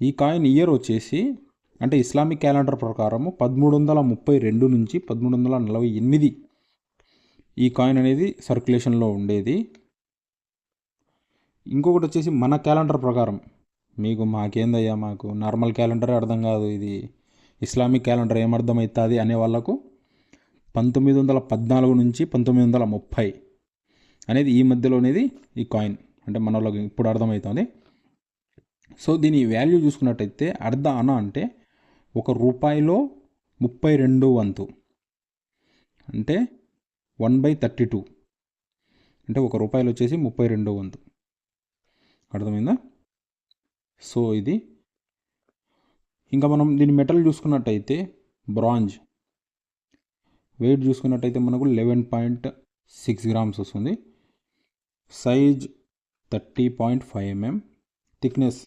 ఈ coin year వచ్చేసి అంటే ఇస్లామిక్ క్యాలెండర్ ప్రకారము 1332 నుంచి 1348 ఈ కాయిన్ అనేది సర్క్యులేషన్లో ఉండేది. ఇంకొకటి వచ్చేసి మన క్యాలెండర్ ప్రకారం మాకేందయ్యా మాకు నార్మల్ క్యాలెండరే అర్థం కాదు, ఇది ఇస్లామిక్ క్యాలెండర్ ఏమర్థమవుతుంది అనే వాళ్ళకు 1914 నుంచి 1930 అనేది ఈ మధ్యలో అనేది ఈ కాయిన్ అంటే మన వాళ్ళకి ఇప్పుడు అర్థమవుతుంది. సో దీని వాల్యూ చూసుకున్నట్టయితే అర్ధ అనా అంటే ₹1 32 వంతు అంటే 1/32 అంటే ₹1 వచ్చేసి 32 వంతు. అర్థమైందా? సో ఇది ఇంకా మనం దీని మెటల్ చూసుకున్నట్టయితే బ్రాంజ్ వెయిట్ చూసుకున్నట్టయితే మనకు 11.6 గ్రామ్స్ వస్తుంది. Size 30.5 mm, thickness